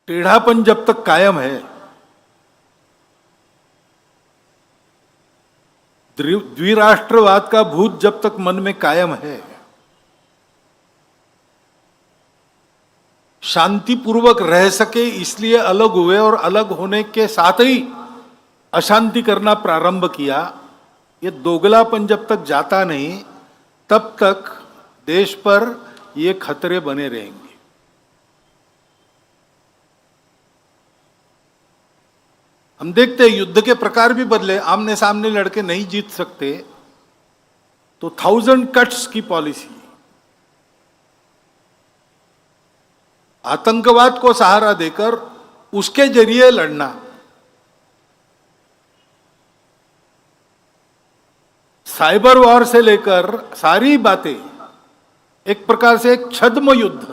टेढ़ापन जब तक कायम है, द्विराष्ट्रवाद का भूत जब तक मन में कायम है, शांतिपूर्वक रह सके इसलिए अलग हुए और अलग होने के साथ ही अशांति करना प्रारंभ किया। ये दोगलापन जब तक जाता नहीं तब तक देश पर ये खतरे बने रहेंगे। हम देखते हैं युद्ध के प्रकार भी बदले। आमने सामने लड़के नहीं जीत सकते तो 1000 कट्स की पॉलिसी, आतंकवाद को सहारा देकर उसके जरिए लड़ना, साइबर वॉर से लेकर सारी बातें एक प्रकार से एक छद्म युद्ध,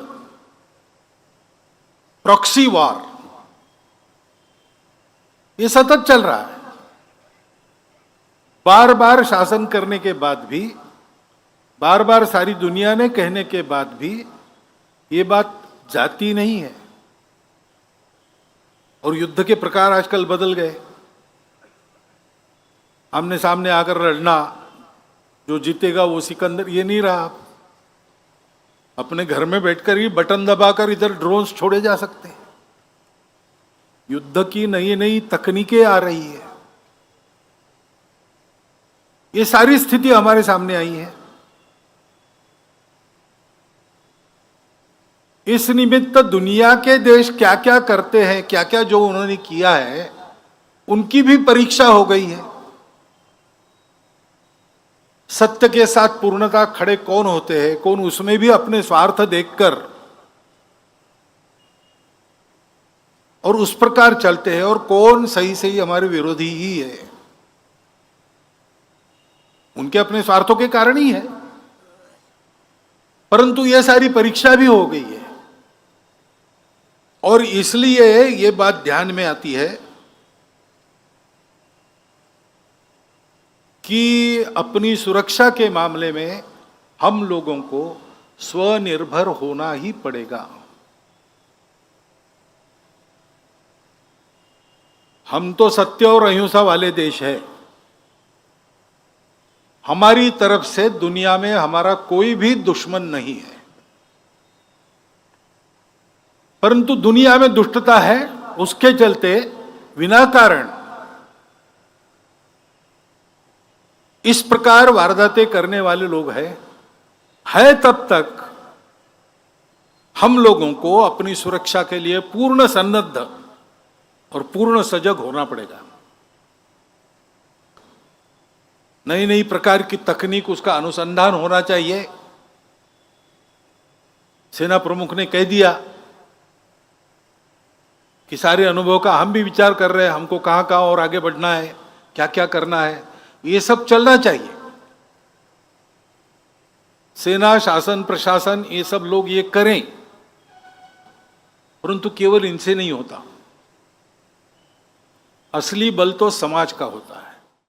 प्रॉक्सी वॉर, ये सतत चल रहा है। बार बार शासन करने के बाद भी, बार बार सारी दुनिया ने कहने के बाद भी ये बात जाती नहीं है। और युद्ध के प्रकार आजकल बदल गए। आमने सामने आकर लड़ना, जो जीतेगा वो सिकंदर, ये नहीं रहा। अपने घर में बैठकर ही बटन दबाकर इधर ड्रोन्स छोड़े जा सकते हैं। युद्ध की नई नई तकनीकें आ रही है। ये सारी स्थिति हमारे सामने आई है। इस निमित्त दुनिया के देश क्या क्या करते हैं, क्या क्या जो उन्होंने किया है, उनकी भी परीक्षा हो गई है। सत्य के साथ पूर्णता खड़े कौन होते हैं, कौन उसमें भी अपने स्वार्थ देखकर और उस प्रकार चलते हैं, और कौन सही सही हमारे विरोधी ही है। उनके अपने स्वार्थों के कारण ही है, परंतु यह सारी परीक्षा भी हो गई है। और इसलिए ये बात ध्यान में आती है कि अपनी सुरक्षा के मामले में हम लोगों को स्वनिर्भर होना ही पड़ेगा। हम तो सत्य और अहिंसा वाले देश है। हमारी तरफ से दुनिया में हमारा कोई भी दुश्मन नहीं है, परंतु दुनिया में दुष्टता है, उसके चलते विनाकारण इस प्रकार वारदातें करने वाले लोग है तब तक हम लोगों को अपनी सुरक्षा के लिए पूर्ण सन्नद्ध और पूर्ण सजग होना पड़ेगा। नई नई प्रकार की तकनीक, उसका अनुसंधान होना चाहिए। सेना प्रमुख ने कह दिया कि सारे अनुभव का हम भी विचार कर रहे हैं, हमको कहां कहां और आगे बढ़ना है, क्या क्या करना है, ये सब चलना चाहिए। सेना, शासन, प्रशासन, ये सब लोग ये करें, परंतु केवल इनसे नहीं होता। असली बल तो समाज का होता है।